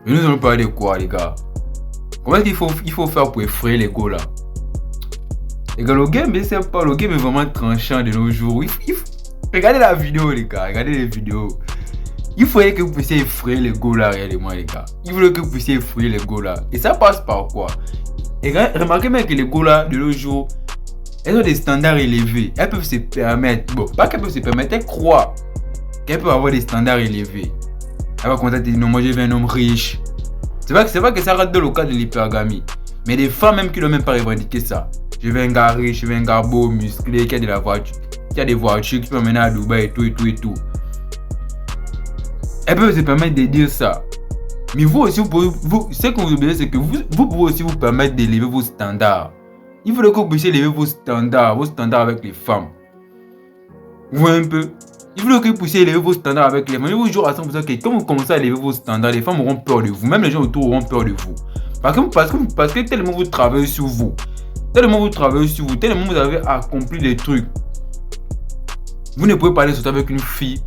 Et nous allons parler de quoi, les gars? Comment est-ce qu'il faut faire pour effrayer les gars là? Les gars, le game, c'est pas, le game est vraiment tranchant de nos jours. Regardez la vidéo, les gars, regardez les vidéos. Il faudrait que vous puissiez effrayer les gars là, regardez-moi, les gars. Il faudrait que vous puissiez effrayer les gars là. Et ça passe par quoi? Et remarquez bien que les gars là, de nos jours, elles ont des standards élevés. Elles peuvent se permettre, bon, pas qu'elles peuvent se permettre, elles croient qu'elles peuvent avoir des standards élevés. Elle va commencer à dire non, moi je veux un homme riche. C'est vrai que ça rate dans le cas de l'hypergamie. Mais des femmes même qui n'ont même pas revendiqué ça. Je veux un gars riche, je veux un gars beau, musclé, qui a de la voiture, qui a des voitures, qui peut m'emmener à Dubaï et tout et tout et tout. Elles peuvent se permettre de dire ça. Mais vous aussi, ce que vous oubliez, c'est que vous pouvez aussi vous permettre d'élever vos standards. Il faudrait que vous puissiez élever vos standards avec les femmes. Vous voyez un peu? Il faut que vous puissiez élever vos standards avec les femmes. Je vous jure à 100% que quand vous commencez à élever vos standards, les femmes auront peur de vous. Même les gens autour auront peur de vous. Parce que tellement vous travaillez sur vous. Tellement vous avez accompli des trucs. Vous ne pouvez pas aller sauter avec une fille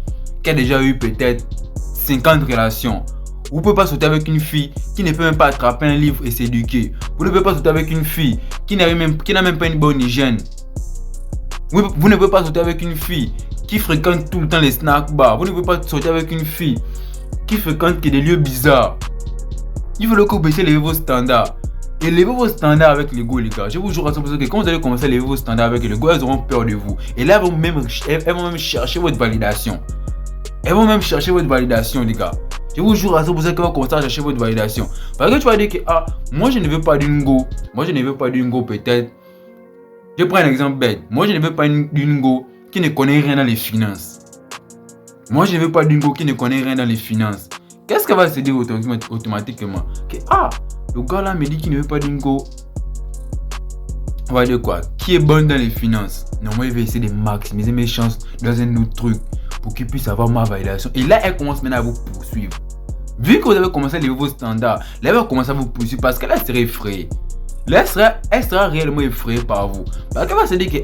qui a déjà eu peut-être 50 relations. Vous ne pouvez pas sauter avec une fille qui ne peut même pas attraper un livre et s'éduquer. Vous ne pouvez pas sauter avec une fille qui n'a même pas une bonne hygiène. Vous ne pouvez pas sauter avec une fille qui fréquente tout le temps les snack bars. Vous ne pouvez pas sortir avec une fille qui fréquente des lieux bizarres. Il faut que vous puissiez élever vos standards. Élevez vos standards avec les gars, les gars. Je vous jure à 100% que quand vous allez commencer à élever vos standards avec les gars, elles auront peur de vous. Et là, elles vont même chercher votre validation. Elles vont même chercher votre validation, les gars. Je vous jure à 100% qu'elles vont commencer à chercher votre validation. Parce que tu vas dire que, moi je ne veux pas d'une go. Moi je ne veux pas d'une go peut-être. Je prends un exemple bête. Moi je ne veux pas d'une go qui ne connaît rien dans les finances. Moi je ne veux pas d'une go qui ne connaît rien dans les finances. Qu'est-ce qu'elle va se dire automatiquement? Que le gars là me dit qu'il ne veut pas d'une go. On va dire quoi? Qui est bonne dans les finances. Non, moi je vais essayer de maximiser mes chances dans un autre truc pour qu'il puisse avoir ma validation. Et là elle commence maintenant à vous poursuivre. Vu que vous avez commencé à élever vos standards, là elle va commencer à vous poursuivre parce qu'elle serait effrayée. Là, elle sera réellement effrayée par vous. Parce qu'elle va se dire que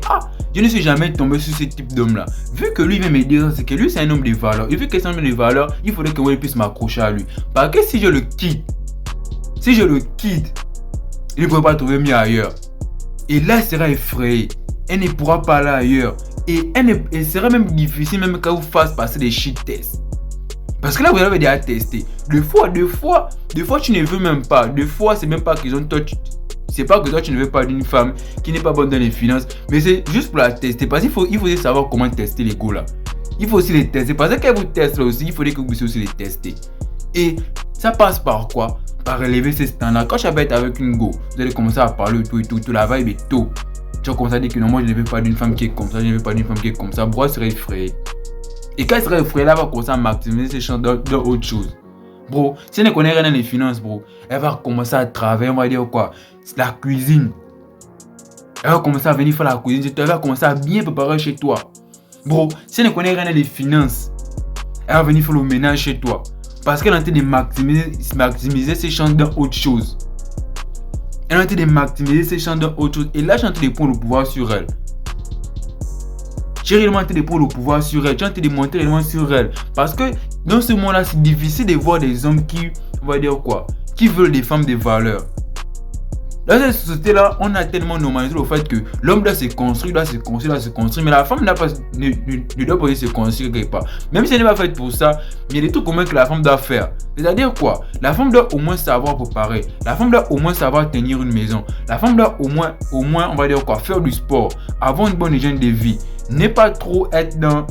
je ne suis jamais tombé sur ce type d'homme là. Vu que lui vient me dire, c'est que lui c'est un homme de valeur. Et vu que c'est un homme de valeur, il faudrait que moi je puisse m'accrocher à lui. Parce que si je le quitte, il ne pourra pas trouver mieux ailleurs. Et là, elle sera effrayée. Elle ne pourra pas aller ailleurs. Et elle sera même difficile même quand vous fasse passer des shit tests. Parce que là, vous avez déjà testé. Deux fois, tu ne veux même pas. Deux fois, c'est même pas qu'ils ont toi. C'est pas que toi tu ne veux pas d'une femme qui n'est pas bonne dans les finances, mais c'est juste pour la tester. Parce qu'il faut aussi savoir comment tester les gars là. Il faut aussi les tester. Parce qu'elle vous teste là aussi, il faudrait que vous puissiez aussi les tester. Et ça passe par quoi? Par élever ces standards. Quand tu vas être avec une go, vous allez commencer à parler tout, la vibe est tout. Tu vas commencer à dire que non, moi je ne veux pas d'une femme qui est comme ça, je ne veux pas d'une femme qui est comme ça. Bro, elle serait effrayée. Et quand elle serait effrayée, là, elle va commencer à maximiser ses chances dans autre chose. Bro, si elle ne connaît rien dans les finances, bro, elle va commencer à travailler, on va dire quoi? C'est la cuisine. Elle va commencer à venir faire la cuisine chez toi, elle va commencer à bien préparer chez toi. Bro, si elle ne connaît rien dans les finances, elle va venir faire le ménage chez toi. Parce qu'elle est en train de maximiser ses chances dans autre chose. Elle est en train de maximiser ses chances dans autre chose. Et là, je suis en train de prendre le pouvoir sur elle. J'ai réellement en train de prendre le pouvoir sur elle. Je suis en train de monter réellement sur elle. Parce que dans ce monde-là, c'est difficile de voir des hommes qui, on va dire quoi, qui veulent des femmes de valeur. Dans cette société-là, on a tellement normalisé le fait que l'homme doit se construire, mais la femme ne doit pas se construire quelque part. Même si elle n'est pas faite pour ça, il y a des trucs communs que la femme doit faire. C'est-à-dire quoi? La femme doit au moins savoir préparer. La femme doit au moins savoir tenir une maison. La femme doit au moins, on va dire quoi, faire du sport, avoir une bonne hygiène de vie. Ne pas trop être dans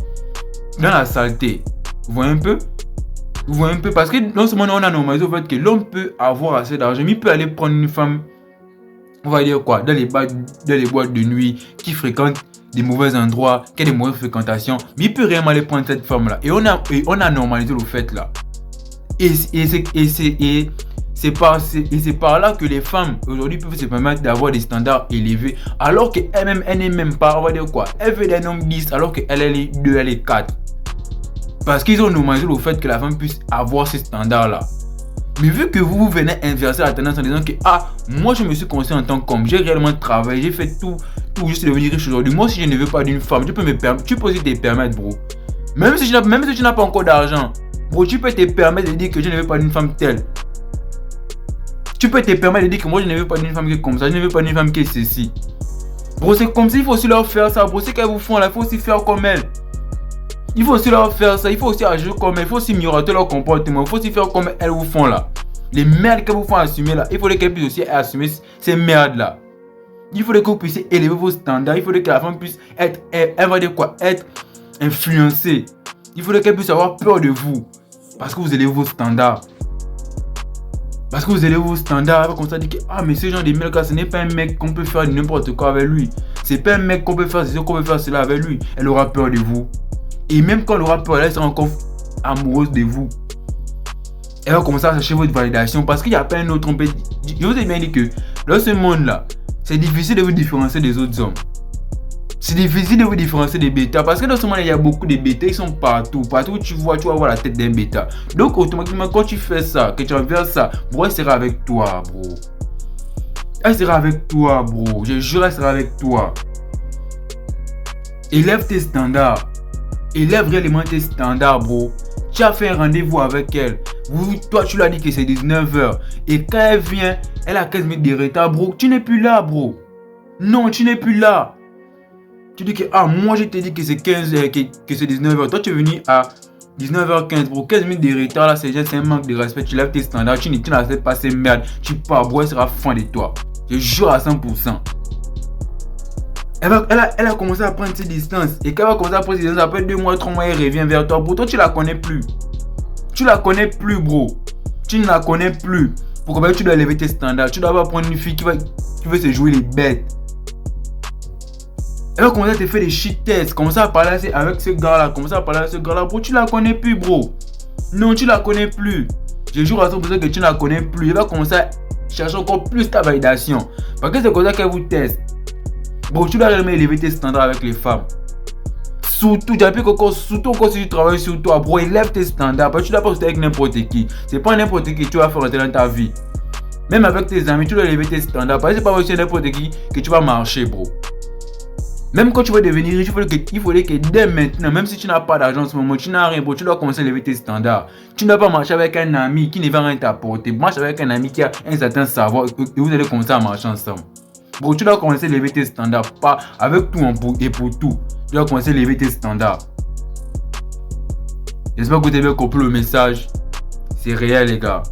la saleté. Vous voyez un peu? Parce que dans ce monde, on a normalisé le fait que l'homme peut avoir assez d'argent, mais il peut aller prendre une femme, on va dire quoi, dans les boîtes de nuit, qui fréquente des mauvais endroits, qui a des mauvaises fréquentations, mais il peut réellement aller prendre cette femme-là. Et on a normalisé le fait là. Et c'est par là que les femmes aujourd'hui peuvent se permettre d'avoir des standards élevés, alors qu'elle-même, elle n'est même pas, on va dire quoi, elle veut des hommes 10, alors qu'elle est 2, elle est 4. Parce qu'ils ont normalisé le fait que la femme puisse avoir ces standards-là. Mais vu que vous venez inverser la tendance en disant que moi je me suis construit en tant qu'homme, j'ai réellement travaillé, j'ai fait tout juste devenir riche aujourd'hui. Moi si je ne veux pas d'une femme, tu peux aussi te permettre, bro. Même si tu n'as pas encore d'argent, bro, tu peux te permettre de dire que je ne veux pas d'une femme telle. Tu peux te permettre de dire que moi, je ne veux pas d'une femme qui est comme ça, je ne veux pas d'une femme qui est ceci. Bro, c'est comme ça, il faut aussi leur faire ça. Bro, c'est qu'elles vous font là, il faut aussi faire comme elles. Il faut aussi leur faire ça, il faut aussi agir comme elles, il faut aussi miroiter leur comportement, il faut aussi faire comme elles vous font là. Les merdes qu'elles vous font assumer là, il faudrait qu'elles puissent aussi assumer ces merdes là. Il faudrait que vous puissiez élever vos standards, il faudrait que la femme puisse être, elle va dire quoi, être influencée. Il faudrait qu'elle puisse avoir peur de vous. Parce que vous élevez vos standards. Parce que vous élevez vos standards, elle va comme ça dire que ah mais ce genre de mec là, ce n'est pas un mec qu'on peut faire n'importe quoi avec lui. C'est pas un mec qu'on peut faire ceci, qu'on peut faire cela avec lui. Elle aura peur de vous. Et même quand elle aura peur, elle sera encore amoureuse de vous. Elle va commencer à chercher votre validation parce qu'il n'y a pas un autre. Je vous ai bien dit que dans ce monde-là, c'est difficile de vous différencier des autres hommes. C'est difficile de vous différencier des bêtas parce que dans ce monde, il y a beaucoup de bêtas, ils sont partout. Partout où tu vas voir la tête d'un bêta. Donc, automatiquement, quand tu fais ça, que tu envers ça, bro, elle sera avec toi, bro. Elle sera avec toi, bro. Je jure, elle sera avec toi. Élève tes standards. Élève réellement tes standards, bro. Tu as fait un rendez-vous avec elle. Toi, tu lui as dit que c'est 19h. Et quand elle vient, elle a 15 minutes de retard, bro. Tu n'es plus là, bro. Non, tu n'es plus là. Tu dis que, ah, moi, je t'ai dit que c'est 19h. Toi, tu es venu à 19h15, bro. 15 minutes de retard, là, c'est un manque de respect. Tu lèves tes standards. Tu n'acceptes pas ces merdes. Tu pars, bro. Elle sera fan de toi. Je jure à 100%. Elle a commencé à prendre ses distances. Et quand elle va commencer à prendre ses distances, après 2 mois, 3 mois, elle revient vers toi. Bro, toi, tu la connais plus. Tu la connais plus, bro. Tu ne la connais plus. Pourquoi tu dois élever tes standards? Tu dois pas prendre une fille qui veut se jouer les bêtes. Elle va commencer à te faire des shit tests. Commencer à parler avec ce gars-là. Commencer à parler avec ce gars-là. Bro, tu la connais plus, bro. Non, tu la connais plus. Je jure à 100% que tu ne la connais plus. Elle va commencer à chercher encore plus ta validation. Parce que c'est comme ça qu'elle vous teste. Bon, tu dois réellement élever tes standards avec les femmes. Surtout quand si tu travailles sur toi, bro, élève tes standards. Parce que tu dois pas rester avec n'importe qui. C'est pas n'importe qui que tu vas faire rentrer dans ta vie. Même avec tes amis, tu dois élever tes standards. Parce que c'est pas aussi n'importe qui que tu vas marcher, bro. Même quand tu vas devenir riche, il faudrait que dès maintenant, même si tu n'as pas d'argent en ce moment, tu n'as rien, bro, tu dois commencer à élever tes standards. Tu ne dois pas marcher avec un ami qui ne va rien t'apporter. Marche avec un ami qui a un certain savoir et vous allez commencer à marcher ensemble. Bon, tu dois commencer à élever tes standards, pas avec tout et pour tout. Tu dois commencer à élever tes standards. J'espère que vous avez bien compris le message. C'est réel, les gars.